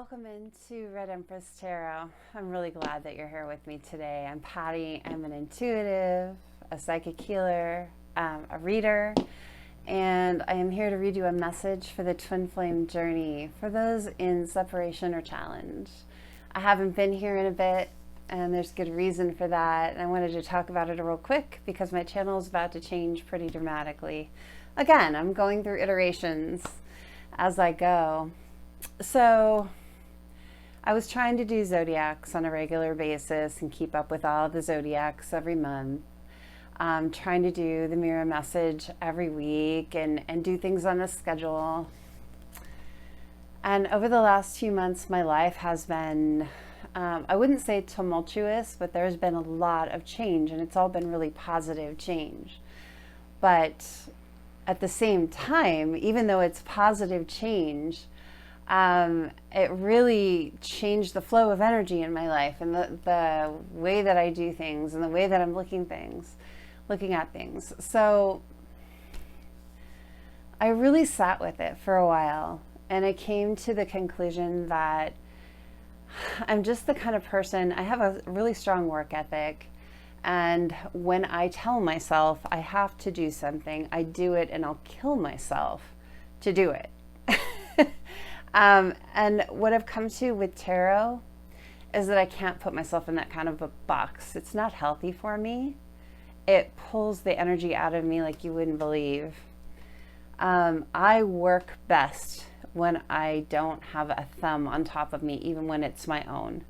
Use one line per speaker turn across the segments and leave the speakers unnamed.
Welcome into Red Empress Tarot. I'm really glad that you're here with me today. I'm Patty. I'm an intuitive, a psychic healer, a reader, and I am here to read you a message for the twin flame journey for those in separation or challenge. I haven't been here in a bit, and there's good reason for that, and I wanted to talk about it real quick because my channel is about to change pretty dramatically. Again, I'm going through iterations as I go. So I was trying to do zodiacs on a regular basis and keep up with all the zodiacs every month. Trying to do the mirror message every week and do things on a schedule. And over the last few months, my life has been, I wouldn't say tumultuous, but there's been a lot of change, and it's all been really positive change. But at the same time, even though it's positive change, it really changed the flow of energy in my life and the way that I do things and the way that I'm looking at things. So I really sat with it for a while, and I came to the conclusion that I'm just the kind of person, I have a really strong work ethic, and when I tell myself I have to do something, I do it, and I'll kill myself to do it. And what I've come to with tarot is that I can't put myself in that kind of a box. It's not healthy for me. It pulls the energy out of me like you wouldn't believe. I work best when I don't have a thumb on top of me, even when it's my own.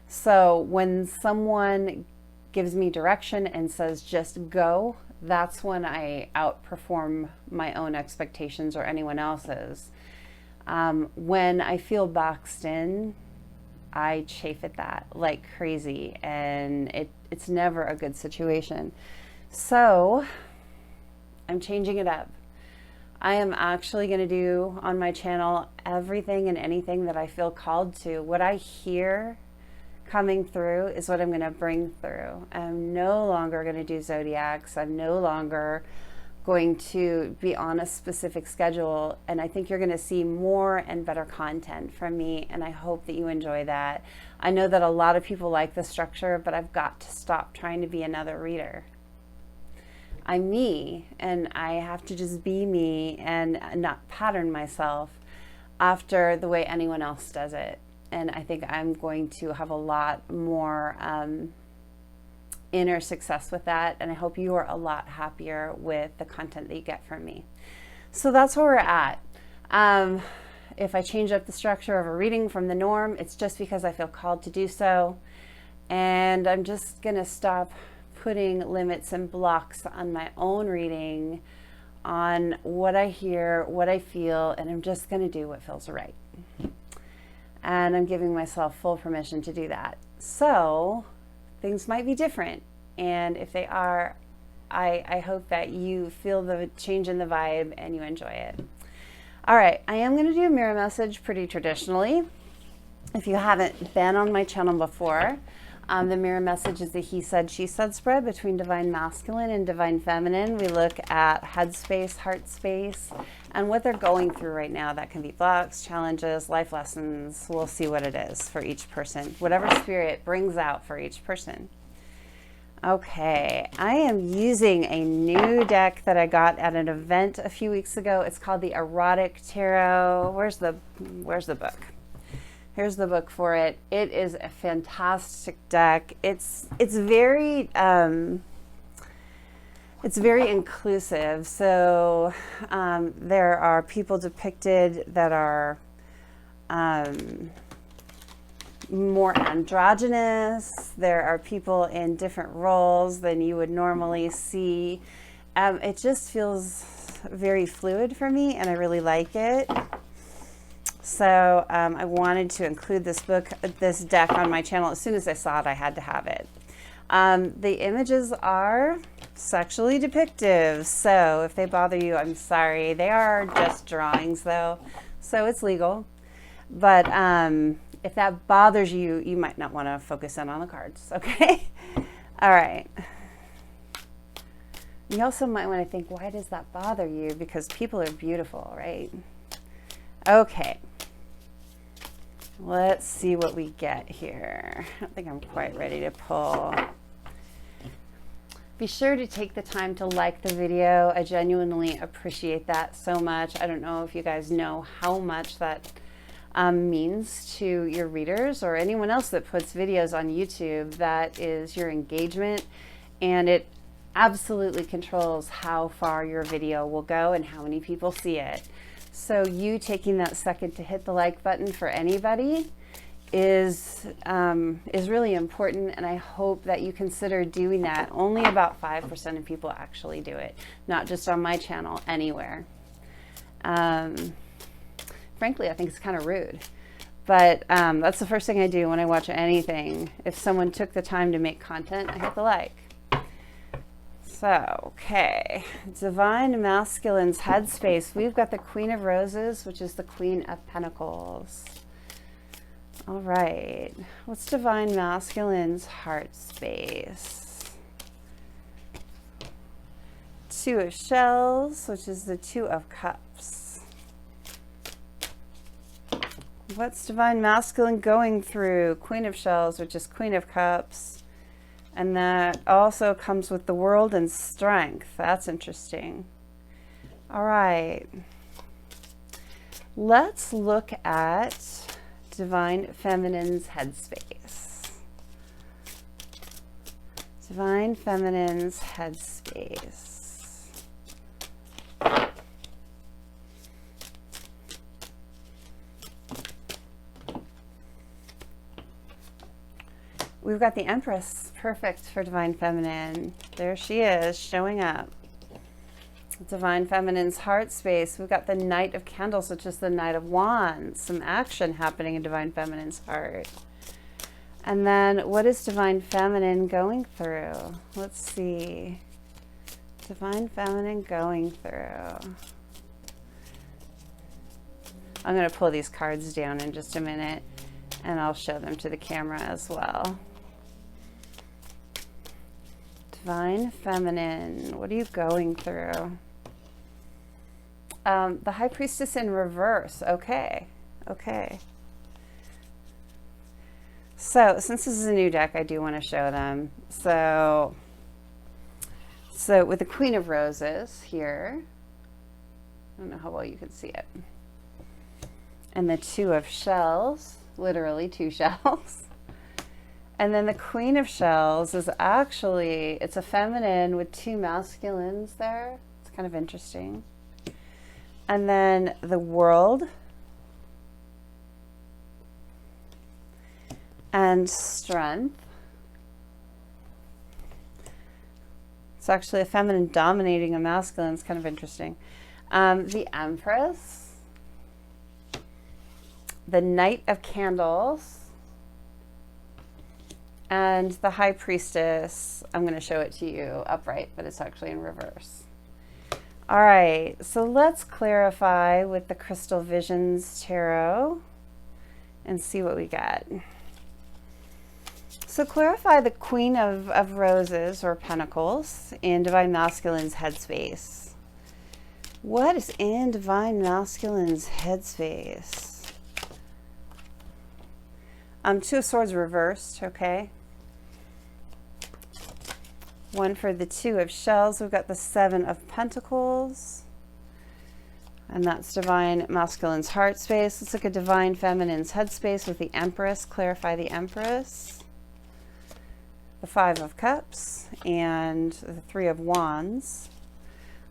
So when someone gives me direction and says, just go, that's when I outperform my own expectations or anyone else's. When I feel boxed in, I chafe at that like crazy, and it's never a good situation. So I'm changing it up. I am actually going to do on my channel everything and anything that I feel called to. What I hear coming through is what I'm going to bring through. I'm no longer going to do zodiacs. I'm no longer going to be on a specific schedule, and I think you're going to see more and better content from me, and I hope that you enjoy that. I know that a lot of people like the structure, but I've got to stop trying to be another reader. I'm me, and I have to just be me and not pattern myself after the way anyone else does it. And I think I'm going to have a lot more inner success with that, and I hope you are a lot happier with the content that you get from me. So that's where we're at. If I change up the structure of a reading from the norm, it's just because I feel called to do so, and I'm just gonna stop putting limits and blocks on my own reading, on what I hear, what I feel, and I'm just gonna do what feels right. And I'm giving myself full permission to do that. So things might be different, and if they are, I hope that you feel the change in the vibe and you enjoy it. All right, I am going to do a mirror message pretty traditionally. If you haven't been on my channel before, the mirror message is the he said, she said spread between divine masculine and divine feminine. We look at head space, heart space, and what they're going through right now. That can be blocks, challenges, life lessons. We'll see what it is for each person, whatever spirit brings out for each person. Okay, I am using a new deck that I got at an event a few weeks ago. It's called the Erotic Tarot. Where's the book? Here's the book for it. It is a fantastic deck. It's very inclusive. So there are people depicted that are more androgynous. There are people in different roles than you would normally see. It just feels very fluid for me, and I really like it. So I wanted to include this deck on my channel. As soon as I saw it, I had to have it. The images are sexually depictive, so if they bother you, I'm sorry. They are just drawings, though, so it's legal. But if that bothers you, you might not want to focus in on the cards, okay? All right. You also might want to think, why does that bother you? Because people are beautiful, right? Okay. Let's see what we get here. I don't think I'm quite ready to pull. Be sure to take the time to like the video. I genuinely appreciate that so much. I don't know if you guys know how much that means to your readers or anyone else that puts videos on YouTube. That is your engagement, and it absolutely controls how far your video will go and how many people see it. So you taking that second to hit the like button for anybody is really important, and I hope that you consider doing that. Only about 5% of people actually do it, not just on my channel, anywhere. Frankly, I think it's kind of rude, but that's the first thing I do when I watch anything. If someone took the time to make content, I hit the like. So, okay, Divine Masculine's headspace. We've got the Queen of Roses, which is the Queen of Pentacles. All right, what's Divine Masculine's heart space? Two of Shells, which is the Two of Cups. What's Divine Masculine going through? Queen of Shells, which is Queen of Cups. And that also comes with the World and Strength. That's interesting. All right, let's look at Divine Feminine's headspace. Divine Feminine's headspace. We've got the Empress, perfect for Divine Feminine. There she is, showing up. Divine Feminine's heart space. We've got the Knight of Candles, which is the Knight of Wands. Some action happening in Divine Feminine's heart. And then what is Divine Feminine going through? Let's see. Divine Feminine going through. I'm going to pull these cards down in just a minute, and I'll show them to the camera as well. Divine Feminine, what are you going through? The High Priestess in reverse. Okay. Okay. So since this is a new deck, I do want to show them. So with the Queen of Roses here, I don't know how well you can see it, and the Two of Shells, literally two shells. And then the Queen of Shells is actually, it's a feminine with two masculines there. It's kind of interesting. And then the World and Strength. It's actually a feminine dominating a masculine. It's kind of interesting. The Empress, the Knight of Candles, and the High Priestess. I'm going to show it to you upright, but it's actually in reverse. All right, so let's clarify with the Crystal Visions Tarot and see what we get. So clarify the Queen of Roses or Pentacles in Divine Masculine's headspace. What is in Divine Masculine's headspace? Two of Swords reversed, okay. One for the Two of Shells. We've got the Seven of Pentacles. And that's Divine Masculine's heart space. Let's look at Divine Feminine's headspace with the Empress. Clarify the Empress. The Five of Cups and the Three of Wands.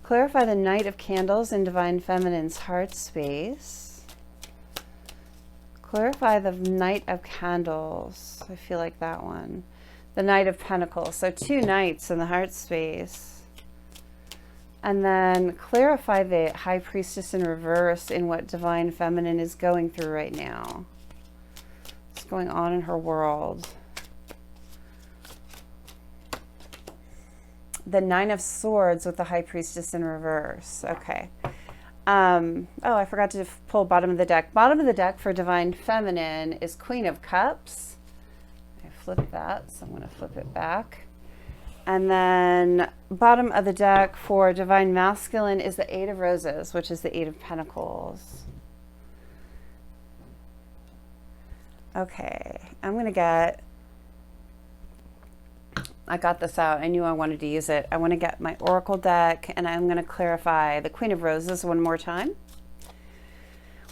Clarify the Knight of Candles in Divine Feminine's heart space. Clarify the Knight of Candles. I feel like that one. The Knight of Pentacles. So two knights in the heart space. And then clarify the High Priestess in reverse in what Divine Feminine is going through right now. What's going on in her world? The Nine of Swords with the High Priestess in reverse. Okay. Oh, I forgot to pull bottom of the deck. Bottom of the deck for Divine Feminine is Queen of Cups. I flipped that, so I'm going to flip it back. And then bottom of the deck for Divine Masculine is the Eight of Roses, which is the Eight of Pentacles. Okay, I got this out. I knew I wanted to use it. I want to get my Oracle deck, and I'm going to clarify the Queen of Roses one more time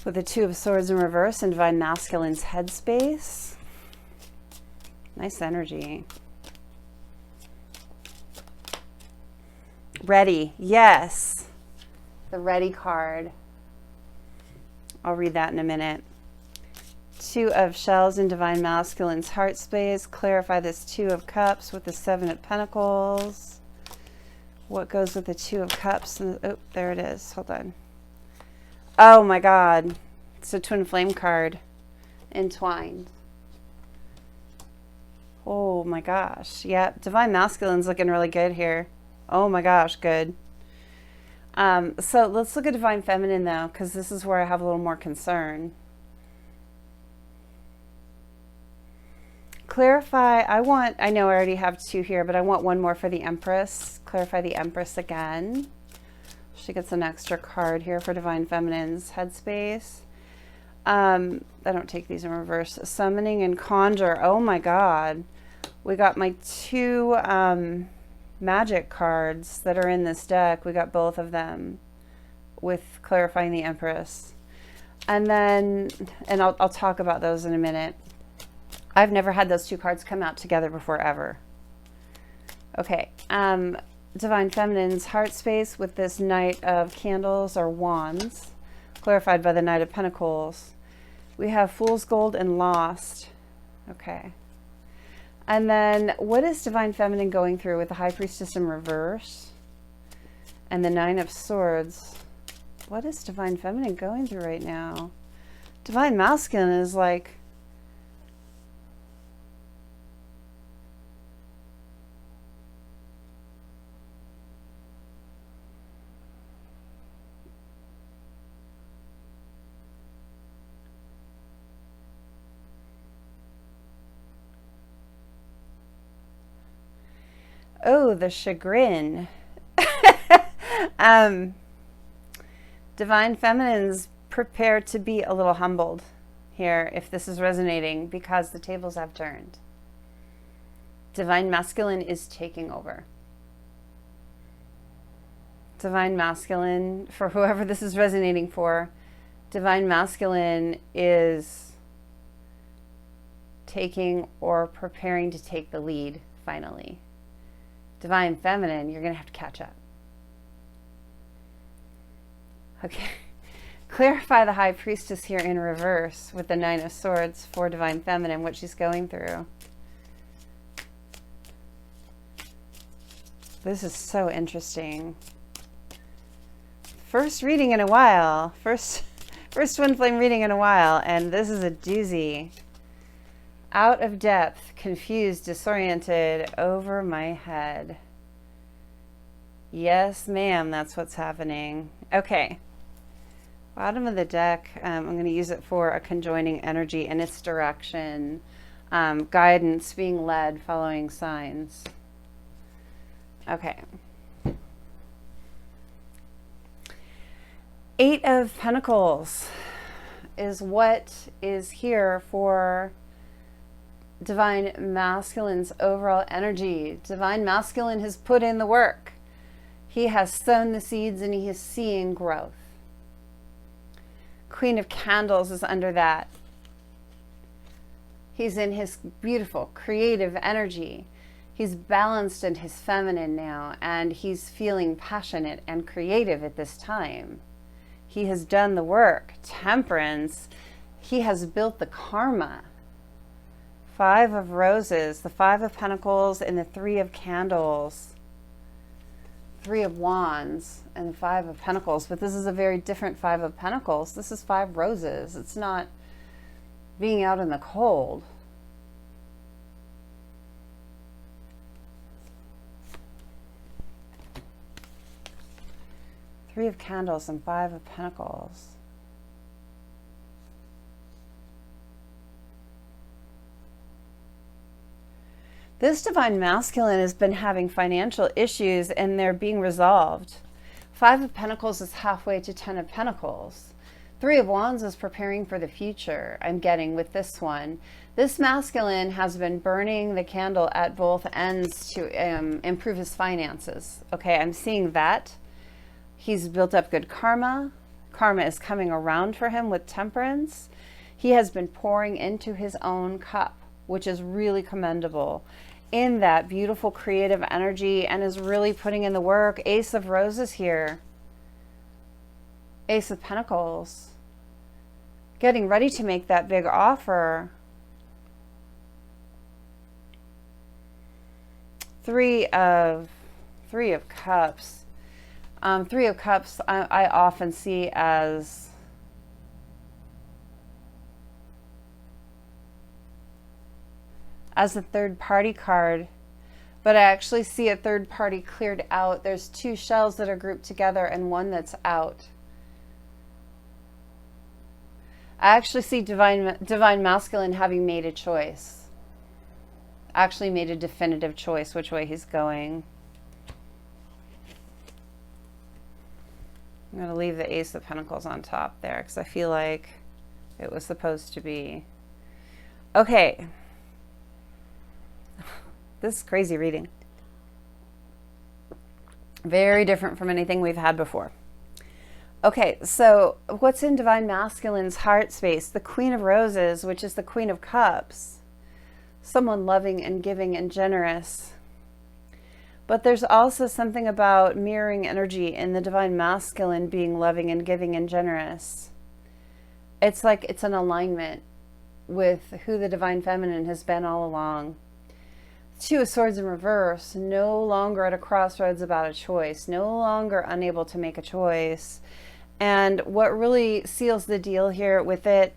with the Two of Swords in reverse and Divine Masculine's headspace. Nice energy. Ready. Yes. The Ready card. I'll read that in a minute. Two of Shells in Divine Masculine's heart space. Clarify this Two of Cups with the Seven of Pentacles. What goes with the Two of Cups? Oh, there it is. Hold on. Oh my God. It's a twin flame card. Entwined. Oh my gosh. Yeah, Divine Masculine's looking really good here. Oh my gosh, good. So let's look at Divine Feminine though, because this is where I have a little more concern. Clarify, I know I already have two here, but I want one more for the Empress. Clarify the Empress again. She gets an extra card here for Divine Feminine's headspace. I don't take these in reverse. Summoning and Conjure. Oh my God. We got my two magic cards that are in this deck. We got both of them with Clarifying the Empress. And then, and I'll talk about those in a minute. I've never had those two cards come out together before, ever. Okay, Divine Feminine's heart space with this Knight of Candles or Wands, clarified by the Knight of Pentacles. We have Fool's Gold and Lost. Okay. And then what is Divine Feminine going through with the High Priestess in reverse and the Nine of Swords? What is Divine Feminine going through right now? Divine Masculine is like, oh, the chagrin. Divine Feminine's prepared to be a little humbled here if this is resonating, because the tables have turned. Divine Masculine is taking over. Divine Masculine, for whoever this is resonating for, Divine Masculine is taking or preparing to take the lead finally. Divine Feminine, you're going to have to catch up. Okay. Clarify the High Priestess here in reverse with the Nine of Swords for Divine Feminine, what she's going through. This is so interesting. First reading in a while. First twin flame reading in a while, and this is a doozy. Out of depth, confused, disoriented, over my head. Yes, ma'am, that's what's happening. Okay. Bottom of the deck, I'm going to use it for a conjoining energy in its direction. Guidance, being led, following signs. Okay. Eight of Pentacles is what is here for Divine Masculine's overall energy. Divine Masculine has put in the work. He has sown the seeds and he is seeing growth. Queen of Candles is under that. He's in his beautiful creative energy. He's balanced in his feminine now, and he's feeling passionate and creative at this time. He has done the work. Temperance. He has built the karma. Five of Roses, the Five of Pentacles, and the Three of Candles. Three of Wands and the Five of Pentacles. But this is a very different Five of Pentacles. This is Five Roses. It's not being out in the cold. Three of Candles and Five of Pentacles. This Divine Masculine has been having financial issues and they're being resolved. Five of Pentacles is halfway to Ten of Pentacles. Three of Wands is preparing for the future, I'm getting with this one. This masculine has been burning the candle at both ends to improve his finances. Okay, I'm seeing that. He's built up good karma. Karma is coming around for him with temperance. He has been pouring into his own cup, which is really commendable, in that beautiful creative energy, and is really putting in the work. Ace of Roses here. Ace of Pentacles. Getting ready to make that big offer. Three of Cups. Three of Cups I often see as a third party card, but I actually see a third party cleared out. There's two shells that are grouped together and one that's out. I actually see divine masculine having made a choice. Actually made a definitive choice which way he's going. I'm going to leave the Ace of Pentacles on top there because I feel like it was supposed to be. Okay. This is crazy reading. Very different from anything we've had before. Okay, so what's in Divine Masculine's heart space? The Queen of Roses, which is the Queen of Cups. Someone loving and giving and generous. But there's also something about mirroring energy in the Divine Masculine being loving and giving and generous. It's like it's an alignment with who the Divine Feminine has been all along. Two of Swords in reverse, no longer at a crossroads about a choice, no longer unable to make a choice. And what really seals the deal here with it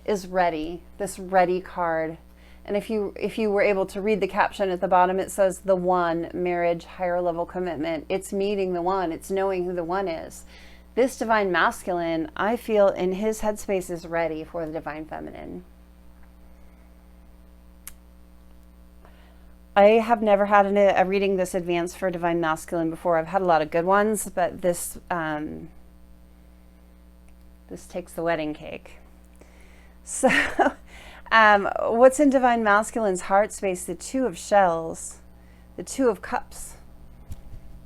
is ready, this ready card. And if you were able to read the caption at the bottom, it says the one, marriage, higher level commitment. It's meeting the one, it's knowing who the one is. This Divine Masculine, I feel in his headspace, is ready for the Divine Feminine. I have never had a reading this advanced for Divine Masculine before. I've had a lot of good ones, but this this takes the wedding cake. So what's in Divine Masculine's heart space? The Two of Shells, the Two of Cups,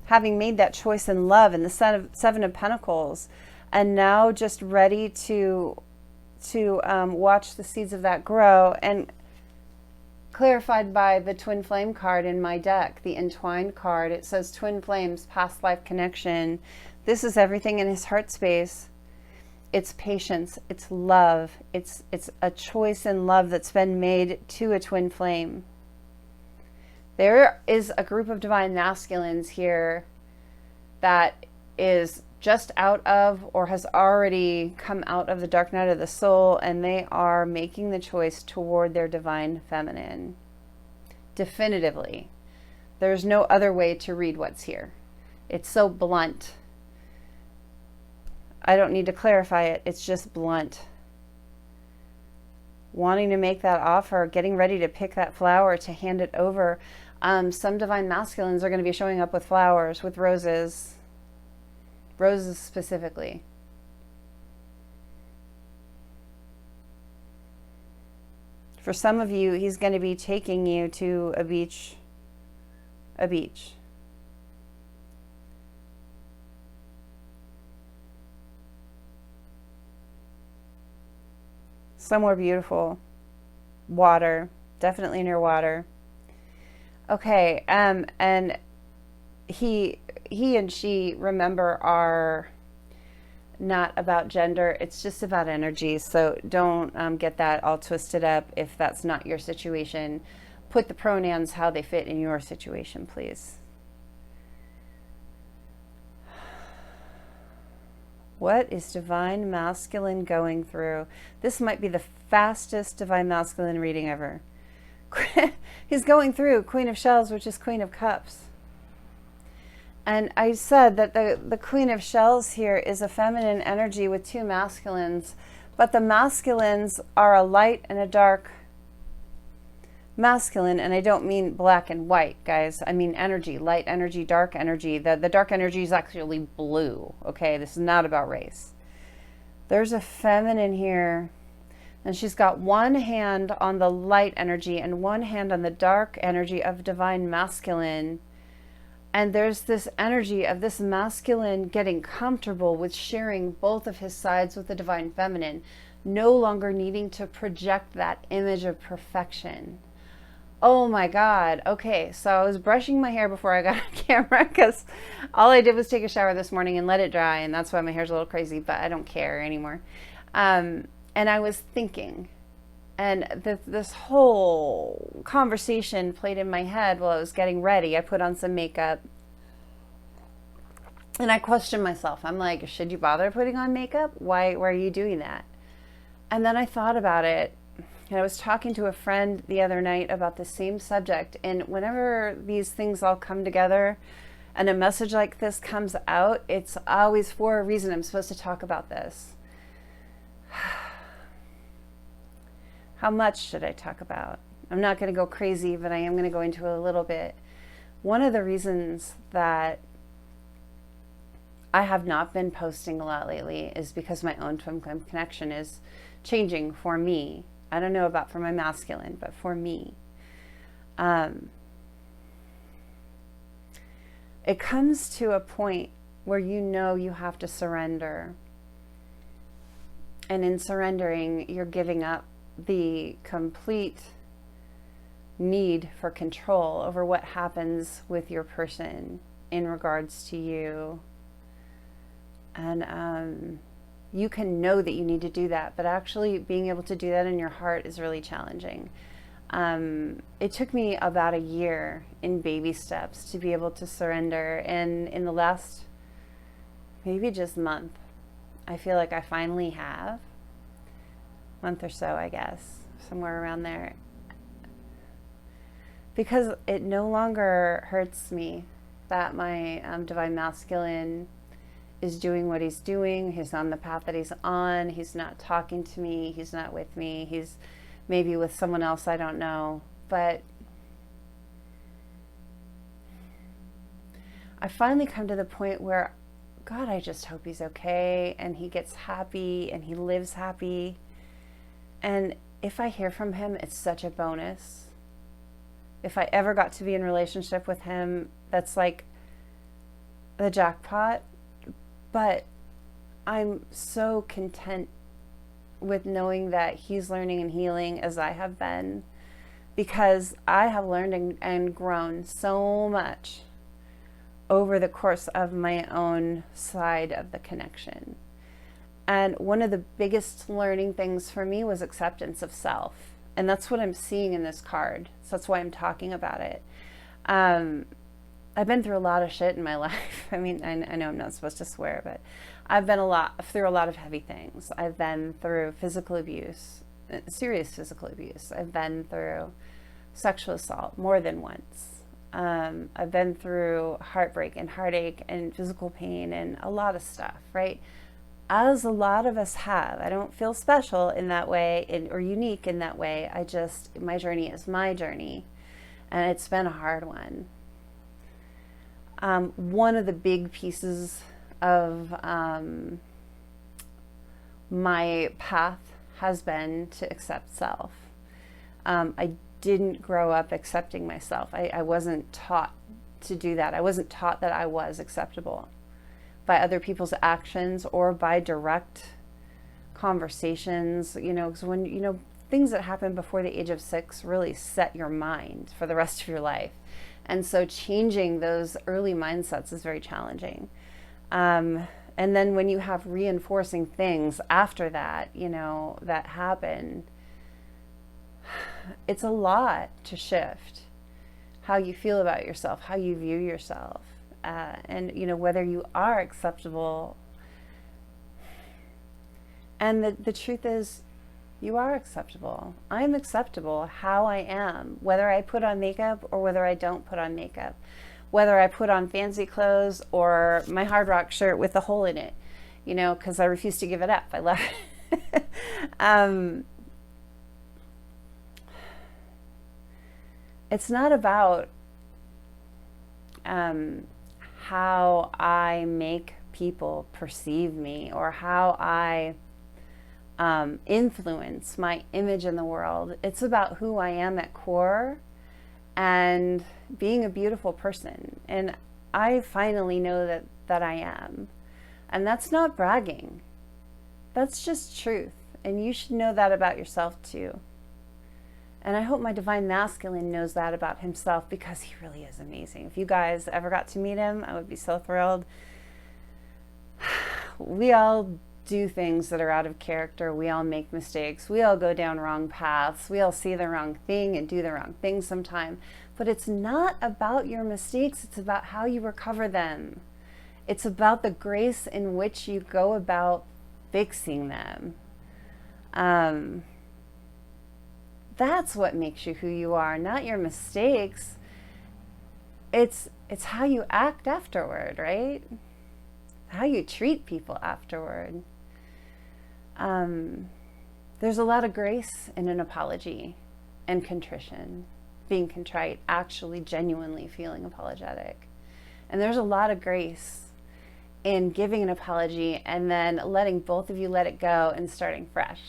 having made that choice in love, and the Seven of Pentacles, and now just ready to watch the seeds of that grow, and clarified by the Twin Flame card in my deck, the Entwined card. It says Twin Flames, past life connection. This is everything in his heart space. It's patience, it's love, it's a choice in love that's been made to a twin flame. There is a group of Divine Masculines here that is just out of or has already come out of the dark night of the soul, and they are making the choice toward their Divine Feminine. Definitively. There's no other way to read what's here. It's so blunt. I don't need to clarify it. It's just blunt. Wanting to make that offer, getting ready to pick that flower to hand it over. Some Divine Masculines are going to be showing up with flowers, with roses. Roses specifically. For some of you, he's going to be taking you to a beach. A beach. Somewhere beautiful. Water. Definitely near water. Okay, and he and she, remember, are not about gender. It's just about energy. So don't get that all twisted up if that's not your situation. Put the pronouns how they fit in your situation, please. What is Divine Masculine going through? This might be the fastest Divine Masculine reading ever. He's going through Queen of Shells, which is Queen of Cups. And I said that the Queen of Shells here is a feminine energy with two masculines, but the masculines are a light and a dark masculine, and I don't mean black and white, guys. I mean energy, light energy, dark energy. The dark energy is actually blue, okay? This is not about race. There's a feminine here, and she's got one hand on the light energy and one hand on the dark energy of divine masculine. And there's this energy of this masculine getting comfortable with sharing both of his sides with the divine feminine, no longer needing to project that image of perfection. Oh my God. Okay, so I was brushing my hair before I got on camera because all I did was take a shower this morning and let it dry, and that's why my hair's a little crazy, but I don't care anymore. And I was thinking, and this whole conversation played in my head while I was getting ready. I put on some makeup and I questioned myself. I'm like, should you bother putting on makeup? Why are you doing that? And then I thought about it. And I was talking to a friend the other night about the same subject. And whenever these things all come together and a message like this comes out, it's always for a reason. I'm supposed to talk about this. How much should I talk about? I'm not going to go crazy, but I am going to go into a little bit. One of the reasons that I have not been posting a lot lately is because my own twin flame connection is changing for me. I don't know about for my masculine, but for me. It comes to a point where you know you have to surrender. And in surrendering, you're giving up the complete need for control over what happens with your person in regards to you. And you can know that you need to do that, but actually being able to do that in your heart is really challenging. It took me about a year in baby steps to be able to surrender. And in the last, maybe just month, I feel like I finally have. Month or so, I guess, somewhere around there. Because it no longer hurts me that my divine masculine is doing what he's doing. He's on the path that he's on. He's not talking to me. He's not with me. He's maybe with someone else I don't know. But I finally come to the point where, God, I just hope he's okay and he gets happy and he lives happy. And if I hear from him, it's such a bonus. If I ever got to be in a relationship with him, that's like the jackpot. But I'm so content with knowing that he's learning and healing as I have been, because I have learned and grown so much over the course of my own side of the connection. And one of the biggest learning things for me was acceptance of self. And that's what I'm seeing in this card. So that's why I'm talking about it. I've been through a lot of shit in my life. I mean, I know I'm not supposed to swear, but I've been through a lot of heavy things. I've been through physical abuse, serious physical abuse. I've been through sexual assault more than once. I've been through heartbreak and heartache and physical pain and a lot of stuff, right? As a lot of us have. I don't feel special in that way or unique in that way. My journey is my journey, and it's been a hard one. One of the big pieces of my path has been to accept self. I didn't grow up accepting myself. I wasn't taught to do that. I wasn't taught that I was acceptable by other people's actions or by direct conversations, because when, things that happen before the age of 6 really set your mind for the rest of your life. And so changing those early mindsets is very challenging. And then when you have reinforcing things after that, that happen, it's a lot to shift how you feel about yourself, how you view yourself. And whether you are acceptable. And the truth is, you are acceptable. I'm acceptable how I am, whether I put on makeup or whether I don't put on makeup, whether I put on fancy clothes or my hard rock shirt with a hole in it, because I refuse to give it up. I love it. It's not about how I make people perceive me or how I influence, my image in the world. It's about who I am at core and being a beautiful person. And I finally know that I am. And that's not bragging. That's just truth. And you should know that about yourself too. And I hope my divine masculine knows that about himself, because he really is amazing. If you guys ever got to meet him, I would be so thrilled. We all do things that are out of character. We all make mistakes. We all go down wrong paths. We all see the wrong thing and do the wrong thing sometime. But it's not about your mistakes. It's about how you recover them. It's about the grace in which you go about fixing them. That's what makes you who you are, not your mistakes. It's how you act afterward, right? How you treat people afterward. There's a lot of grace in an apology and contrition, being contrite, actually genuinely feeling apologetic. And there's a lot of grace in giving an apology and then letting both of you let it go and starting fresh.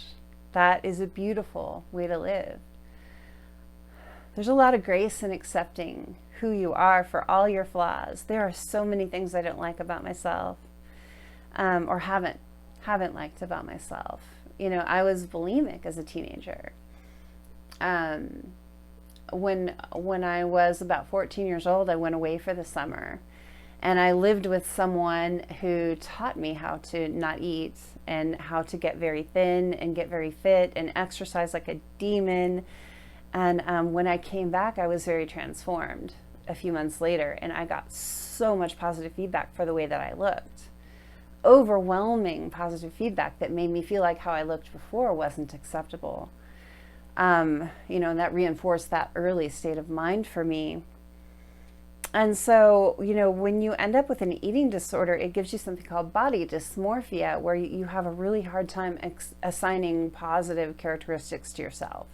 That is a beautiful way to live. There's a lot of grace in accepting who you are for all your flaws. There are so many things I don't like about myself, or haven't liked about myself. You know, I was bulimic as a teenager. When I was about 14 years old, I went away for the summer. And I lived with someone who taught me how to not eat and how to get very thin and get very fit and exercise like a demon. And when I came back, I was very transformed a few months later. And I got so much positive feedback for the way that I looked. Overwhelming positive feedback that made me feel like how I looked before wasn't acceptable. You know, and that reinforced that early state of mind for me. And so, you know, when you end up with an eating disorder, it gives you something called body dysmorphia, where you have a really hard time assigning positive characteristics to yourself.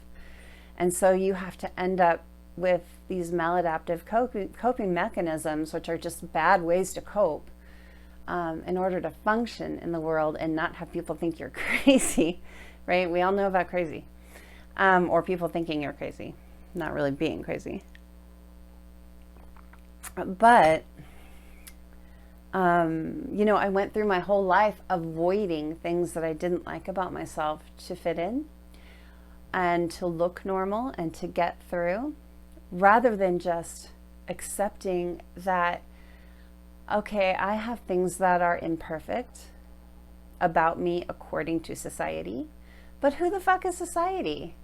And so you have to end up with these maladaptive coping mechanisms, which are just bad ways to cope in order to function in the world and not have people think you're crazy, right? We all know about crazy, or people thinking you're crazy, not really being crazy. But, you know, I went through my whole life avoiding things that I didn't like about myself to fit in and to look normal and to get through, rather than just accepting that, okay, I have things that are imperfect about me according to society, but who the fuck is society?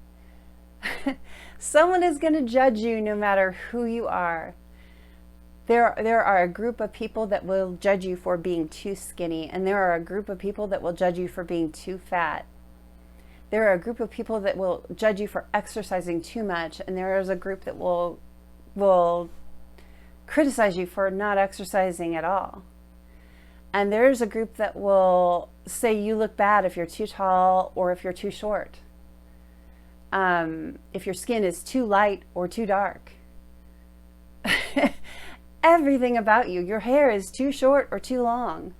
Someone is going to judge you no matter who you are. There are a group of people that will judge you for being too skinny, and there are a group of people that will judge you for being too fat. There are a group of people that will judge you for exercising too much, and there is a group that will criticize you for not exercising at all. And there's a group that will say you look bad if you're too tall or if you're too short. If your skin is too light or too dark. Everything about you. Your hair is too short or too long.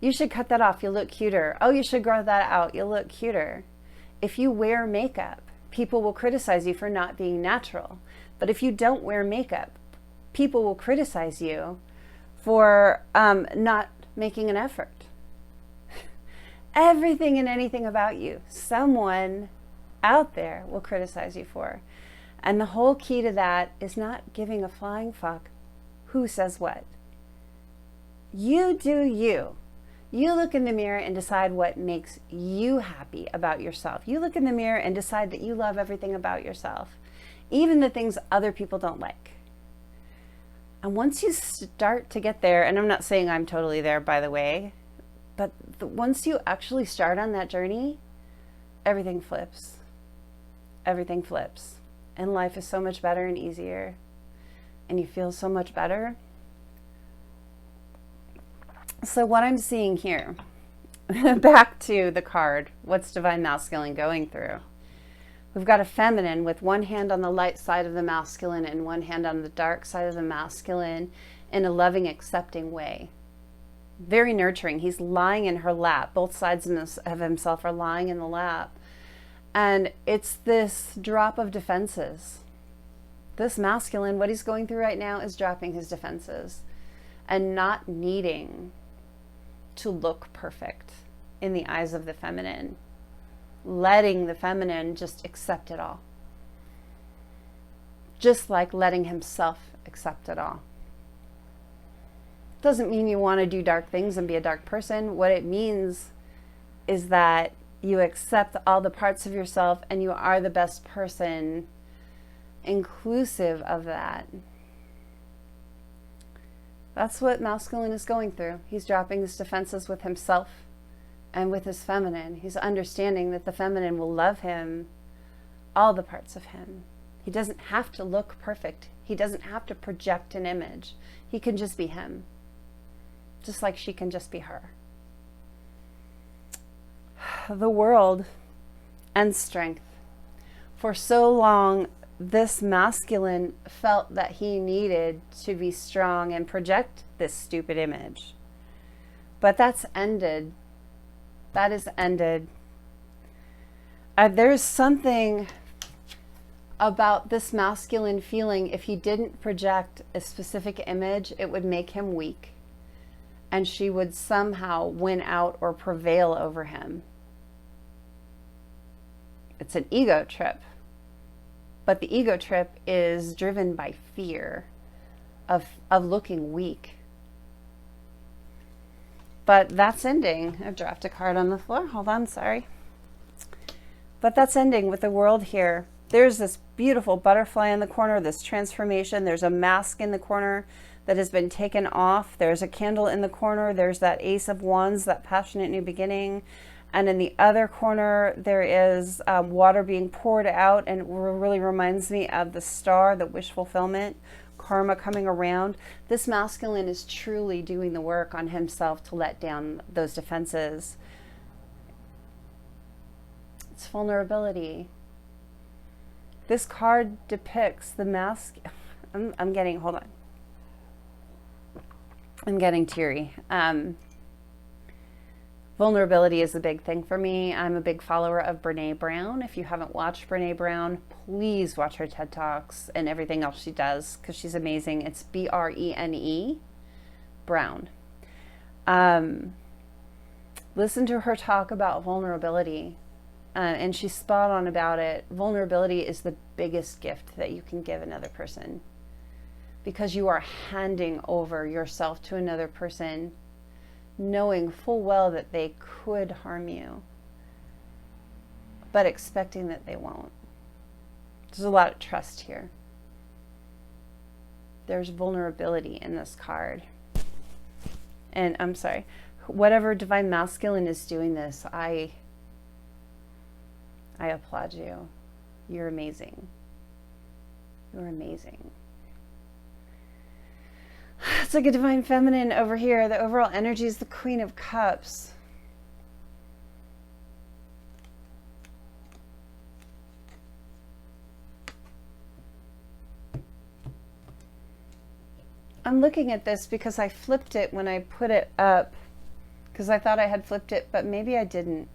You should cut that off. You'll look cuter. Oh, you should grow that out. You'll look cuter. If you wear makeup, people will criticize you for not being natural. But if you don't wear makeup, people will criticize you for not making an effort. Everything and anything about you, someone out there will criticize you for. And the whole key to that is not giving a flying fuck who says what. You do you. You look in the mirror and decide what makes you happy about yourself. You look in the mirror and decide that you love everything about yourself, even the things other people don't like. And once you start to get there, and I'm not saying I'm totally there, by the way, but once you actually start on that journey, everything flips. Everything flips. And life is so much better and easier. And you feel so much better. So what I'm seeing here, back to the card, what's divine masculine going through? We've got a feminine with one hand on the light side of the masculine and one hand on the dark side of the masculine in a loving, accepting way. very nurturing. He's lying in her lap. Both sides of himself are lying in the lap. And it's this drop of defenses. This masculine, what he's going through right now is dropping his defenses and not needing to look perfect in the eyes of the feminine. Letting the feminine just accept it all. Just like letting himself accept it all. Doesn't mean you want to do dark things and be a dark person. What it means is that you accept all the parts of yourself and you are the best person inclusive of that. That's what masculine is going through. He's dropping his defenses with himself and with his feminine. He's understanding that the feminine will love him, all the parts of him. He doesn't have to look perfect. He doesn't have to project an image. He can just be him. Just like she can just be her. The world and strength. For so long, this masculine felt that he needed to be strong and project this stupid image. But that's ended. That is ended. There's something about this masculine feeling, if he didn't project a specific image, it would make him weak. And she would somehow win out or prevail over him. It's an ego trip. But the ego trip is driven by fear of looking weak. But that's ending. I've dropped a card on the floor. Hold on, sorry. But that's ending with the world here. There's this beautiful butterfly in the corner, this transformation. There's a mask in the corner that has been taken off. There's a candle in the corner. There's that Ace of Wands, that passionate new beginning. And in the other corner, there is water being poured out, and it really reminds me of the star, the wish fulfillment, karma coming around. This masculine is truly doing the work on himself to let down those defenses. It's vulnerability. This card depicts the mask. I'm getting teary. Vulnerability is a big thing for me. I'm a big follower of Brené Brown. If you haven't watched Brené Brown, please watch her TED Talks and everything else she does, because she's amazing. It's B-R-E-N-E, Brown. Listen to her talk about vulnerability, and she's spot on about it. Vulnerability is the biggest gift that you can give another person, because you are handing over yourself to another person, knowing full well that they could harm you, but expecting that they won't. There's a lot of trust here. There's vulnerability in this card. And I'm sorry, whatever divine masculine is doing this, I applaud you. You're amazing. You're amazing. It's like a divine feminine over here. The overall energy is the Queen of Cups. I'm looking at this because I flipped it when I put it up, because I thought I had flipped it, but maybe I didn't.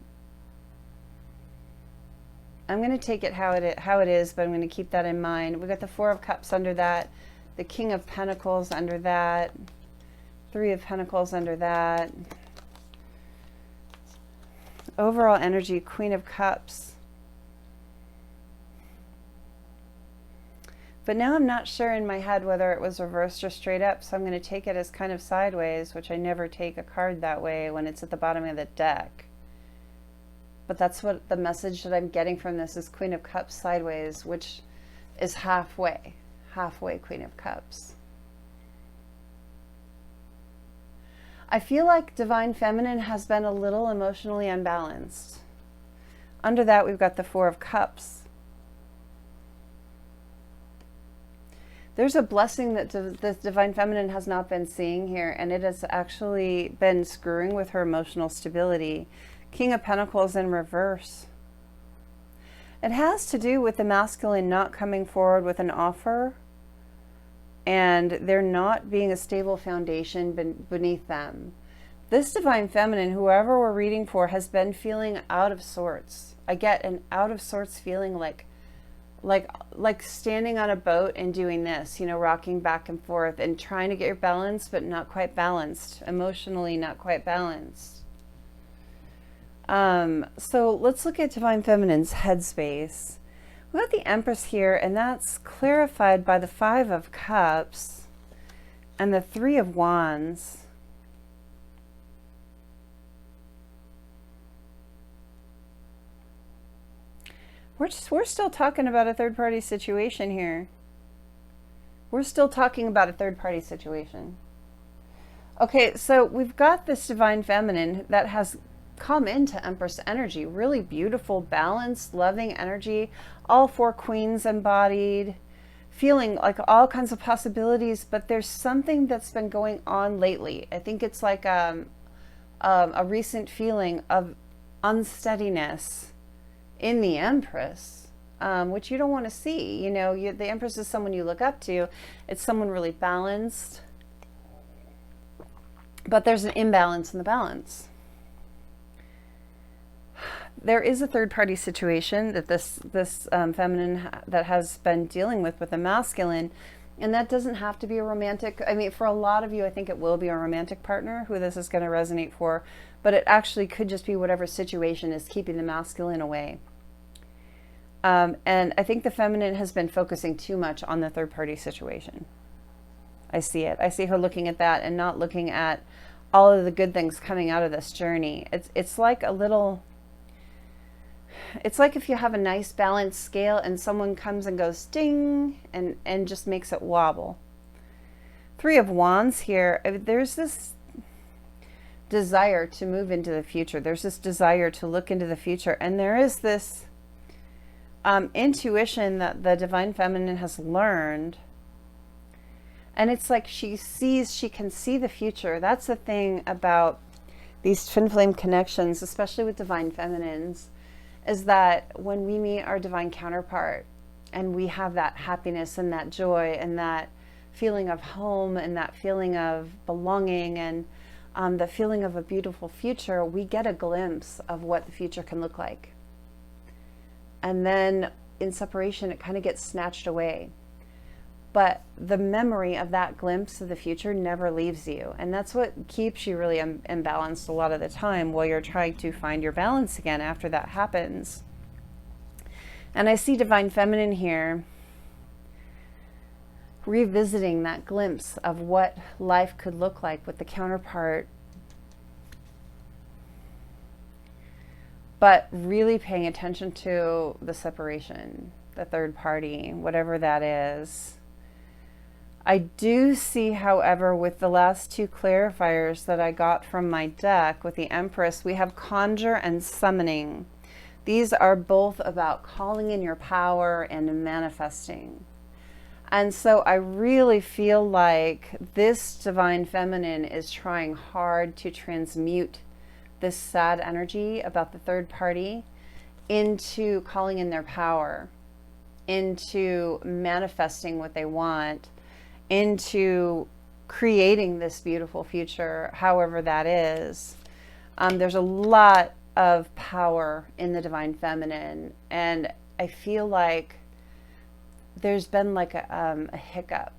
I'm going to take it how it is, but I'm going to keep that in mind. We got the Four of Cups under that. The King of Pentacles under that, Three of Pentacles under that. Overall energy, Queen of Cups. But now I'm not sure in my head whether it was reversed or straight up, so I'm going to take it as kind of sideways, which I never take a card that way when it's at the bottom of the deck. But that's what the message that I'm getting from this is, Queen of Cups sideways, which is halfway. Halfway Queen of Cups. I feel like divine feminine has been a little emotionally unbalanced. Under that, we've got the Four of Cups. There's a blessing that the divine feminine has not been seeing here, and it has actually been screwing with her emotional stability. King of Pentacles in reverse. It has to do with the masculine not coming forward with an offer, and there not being a stable foundation beneath them. This divine feminine, whoever we're reading for, has been feeling out of sorts. I get an out of sorts feeling, like standing on a boat and doing this, you know, rocking back and forth and trying to get your balance, but not quite balanced, emotionally not quite balanced. So let's look at divine feminine's headspace. We got the Empress here, and that's clarified by the 5 of Cups and the 3 of Wands. We're still talking about a third party situation here. We're still talking about a third party situation. Okay, so we've got this divine feminine that has come into Empress energy, really beautiful, balanced, loving energy, all 4 queens embodied, feeling like all kinds of possibilities, but there's something that's been going on lately. I think it's like a recent feeling of unsteadiness in the Empress, which you don't want to see. You know, the Empress is someone you look up to. It's someone really balanced, but there's an imbalance in the balance. There is a third party situation that this feminine that has been dealing with a masculine, and that doesn't have to be a romantic. I mean, for a lot of you, I think it will be a romantic partner who this is going to resonate for, but it actually could just be whatever situation is keeping the masculine away. And I think the feminine has been focusing too much on the third party situation. I see it. I see her looking at that and not looking at all of the good things coming out of this journey. It's like a little, it's like if you have a nice balanced scale and someone comes and goes ding and just makes it wobble. 3 of Wands here. There's this desire to move into the future. There's this desire to look into the future. And there is this intuition that the divine feminine has learned. And it's like she can see the future. That's the thing about these twin flame connections, especially with divine feminines, is that when we meet our divine counterpart and we have that happiness and that joy and that feeling of home and that feeling of belonging and the feeling of a beautiful future, we get a glimpse of what the future can look like. And then in separation, it kind of gets snatched away. But the memory of that glimpse of the future never leaves you. And that's what keeps you really imbalanced a lot of the time while you're trying to find your balance again after that happens. And I see divine feminine here revisiting that glimpse of what life could look like with the counterpart, but really paying attention to the separation, the third party, whatever that is. I do see, however, with the last 2 clarifiers that I got from my deck with the Empress, we have conjure and summoning. These are both about calling in your power and manifesting. And so I really feel like this divine feminine is trying hard to transmute this sad energy about the third party into calling in their power, into manifesting what they want, into creating this beautiful future, however that is. There's a lot of power in the divine feminine, and I feel like there's been like a hiccup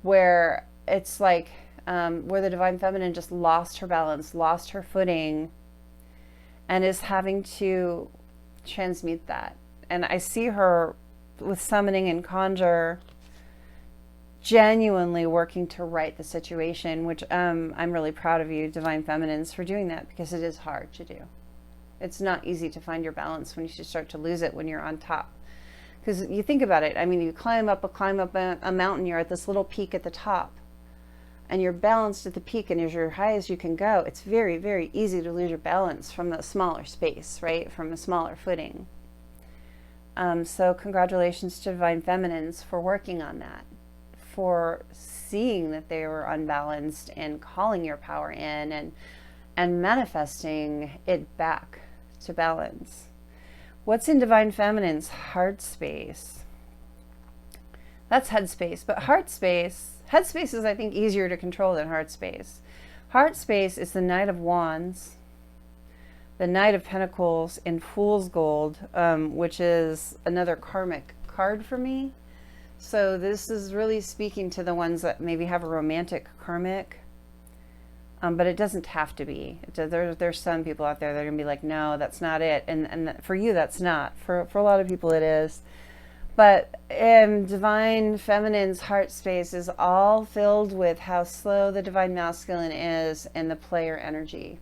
where it's like where the divine feminine just lost her balance, lost her footing, and is having to transmute that. And I see her with summoning and conjure genuinely working to right the situation, which I'm really proud of you, divine feminines, for doing that, because it is hard to do. It's not easy to find your balance when you start to lose it when you're on top. Because you think about it, I mean, you climb up a mountain, you're at this little peak at the top, and you're balanced at the peak, and as you're high as you can go, it's very, very easy to lose your balance from the smaller space, right? From a smaller footing. So congratulations to divine feminines for working on that, for seeing that they were unbalanced and calling your power in and manifesting it back to balance. What's in divine feminine's heart space? That's head space, but heart space, head space is, I think, easier to control than heart space. Heart space is the Knight of Wands, the Knight of Pentacles in Fool's Gold, which is another karmic card for me. So this is really speaking to the ones that maybe have a romantic karmic, but it doesn't have to be. There's some people out there that are going to be like, no, that's not it. And for you, that's not. For a lot of people, it is. But Divine Feminine's heart space is all filled with how slow the Divine Masculine is and the player energy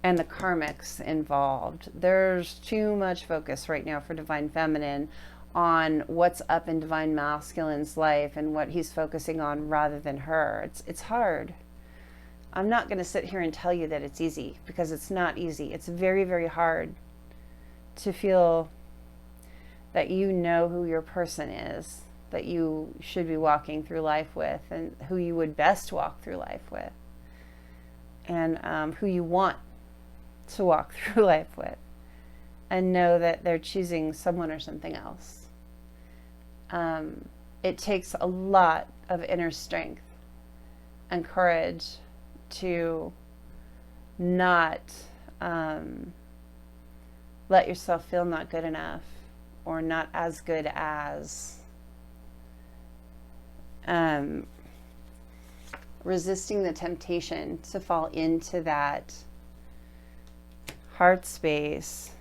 and the karmics involved. There's too much focus right now for Divine Feminine on what's up in Divine Masculine's life and what he's focusing on rather than her. It's hard. I'm not going to sit here and tell you that it's easy, because it's not easy. It's very, very hard to feel that you know who your person is, that you should be walking through life with, and who you would best walk through life with, and who you want to walk through life with, and know that they're choosing someone or something else. It takes a lot of inner strength and courage to not let yourself feel not good enough, or not as good as. Resisting the temptation to fall into that heart space,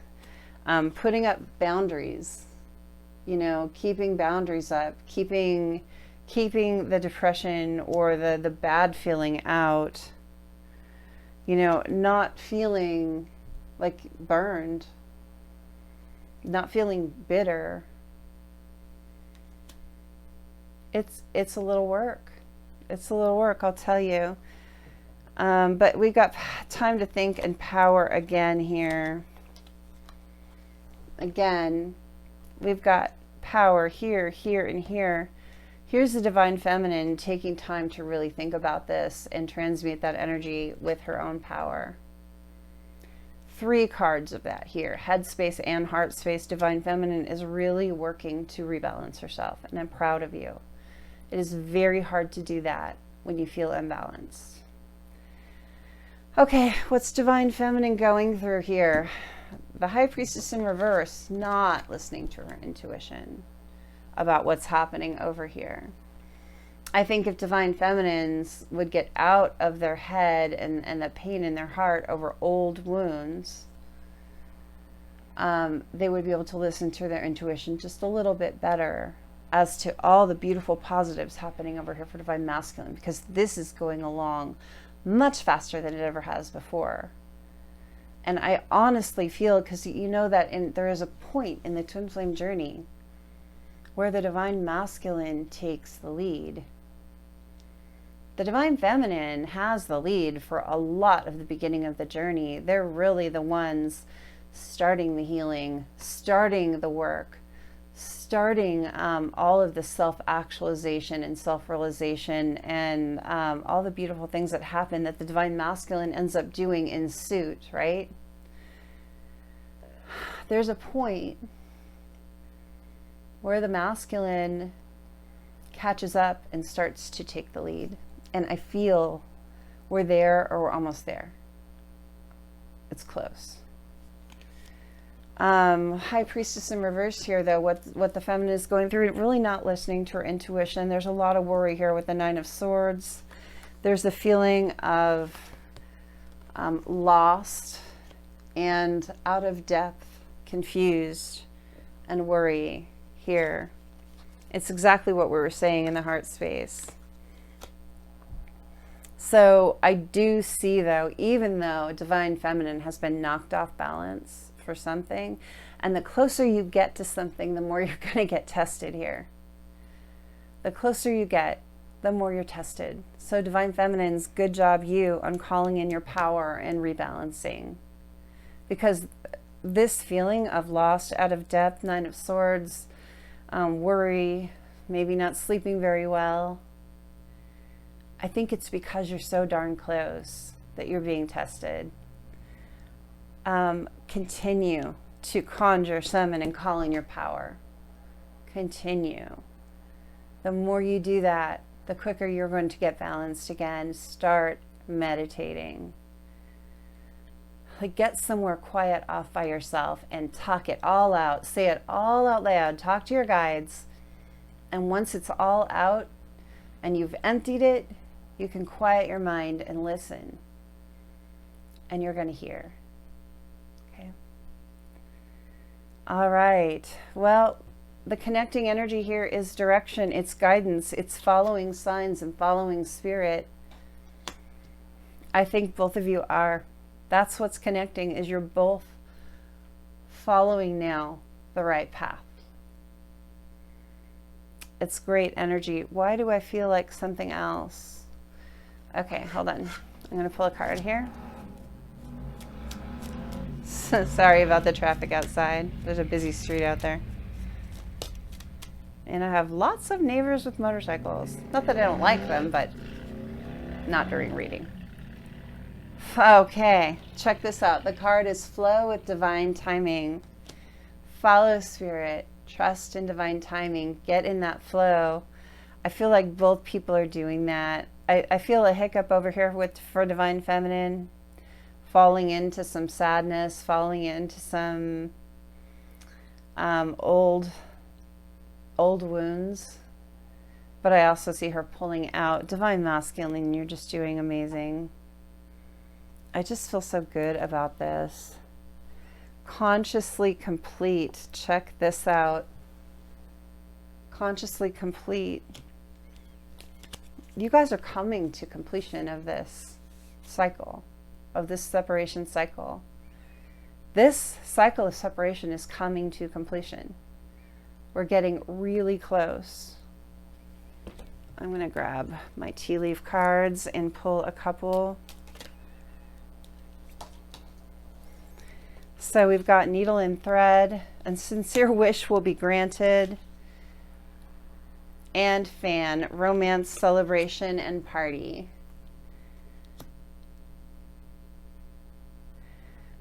putting up boundaries, you know, keeping boundaries up, keeping the depression or the bad feeling out, you know, not feeling like burned, not feeling bitter. It's a little work. It's a little work, I'll tell you. But we've got time to think and power again here. Again, we've got power here, here, and here. Here's the Divine Feminine taking time to really think about this and transmute that energy with her own power. 3 cards of that here, head space and heart space. Divine Feminine is really working to rebalance herself, and I'm proud of you. It is very hard to do that when you feel imbalanced. Okay, what's Divine Feminine going through here? The High Priestess in reverse, not listening to her intuition about what's happening over here. I think if Divine Feminines would get out of their head and the pain in their heart over old wounds, they would be able to listen to their intuition just a little bit better as to all the beautiful positives happening over here for Divine Masculine, because this is going along much faster than it ever has before. And I honestly feel, because you know that there is a point in the twin flame journey where the Divine Masculine takes the lead. The Divine Feminine has the lead for a lot of the beginning of the journey. They're really the ones starting the healing, starting the work, starting all of the self-actualization and self-realization, and all the beautiful things that happen that the Divine Masculine ends up doing in suit, right? There's a point where the masculine catches up and starts to take the lead. And I feel we're there, or we're almost there. It's close. High Priestess in reverse here, though, what the feminine is going through, really not listening to her intuition. There's a lot of worry here with the 9 of Swords. There's a feeling of lost and out of depth, confused, and worry here. It's exactly what we were saying in the heart space. So I do see, though, even though Divine Feminine has been knocked off balance for something, and the closer you get to something, the more you're going to get tested here. The closer you get, the more you're tested. So Divine Feminine's, good job you on calling in your power and rebalancing. Because this feeling of lost, out of depth, 9 of Swords, worry, maybe not sleeping very well, I think it's because you're so darn close that you're being tested. Continue to conjure, summon, and call in your power. Continue. The more you do that, the quicker you're going to get balanced again. Start meditating. Like, get somewhere quiet off by yourself and talk it all out. Say it all out loud. Talk to your guides. And once it's all out and you've emptied it, you can quiet your mind and listen. And you're going to hear. Okay? All right. Well, the connecting energy here is direction. It's guidance. It's following signs and following spirit. I think both of you are. That's what's connecting, is you're both following now the right path. It's great energy. Why do I feel like something else? Okay, hold on. I'm going to pull a card here. Sorry about the traffic outside. There's a busy street out there. And I have lots of neighbors with motorcycles. Not that I don't like them, but not during reading. Okay, check this out. The card is Flow with Divine Timing. Follow spirit. Trust in divine timing. Get in that flow. I feel like both people are doing that. I feel a hiccup over here for Divine Feminine. Falling into some sadness. Falling into some old wounds. But I also see her pulling out. Divine Masculine, you're just doing amazing. I just feel so good about this. Consciously complete. Check this out. Consciously complete. You guys are coming to completion of this cycle, of this separation cycle. This cycle of separation is coming to completion. We're getting really close. I'm going to grab my tea leaf cards and pull a couple. So we've got needle and thread, and sincere wish will be granted, and fan, romance, celebration, and party.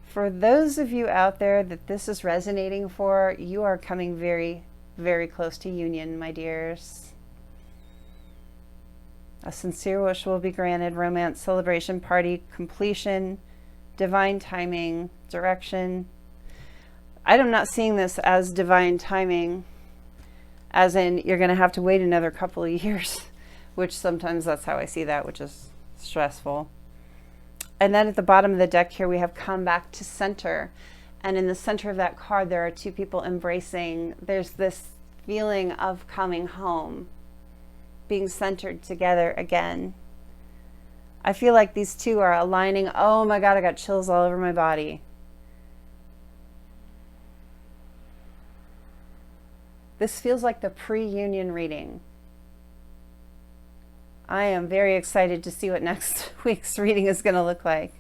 For those of you out there that this is resonating for, you are coming very, very close to union, my dears. A sincere wish will be granted, romance, celebration, party, completion, divine timing, direction. I'm not seeing this as divine timing, as in you're going to have to wait another couple of years, which sometimes that's how I see that, which is stressful. And then at the bottom of the deck here, we have come back to center. And in the center of that card, there are two people embracing. There's this feeling of coming home, being centered together again. I feel like these two are aligning. Oh my God, I got chills all over my body. This feels like the pre-union reading. I am very excited to see what next week's reading is going to look like.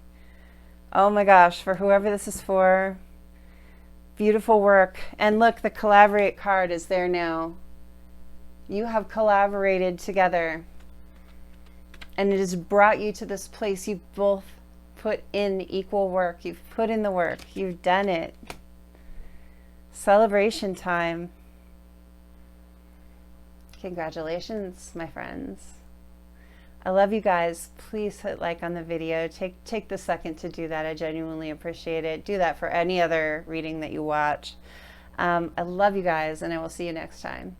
Oh my gosh, for whoever this is for, beautiful work. And look, the collaborate card is there now. You have collaborated together. And it has brought you to this place. You've both put in equal work. You've put in the work. You've done it. Celebration time. Congratulations, my friends. I love you guys. Please hit like on the video. Take the second to do that. I genuinely appreciate it. Do that for any other reading that you watch. I love you guys, and I will see you next time.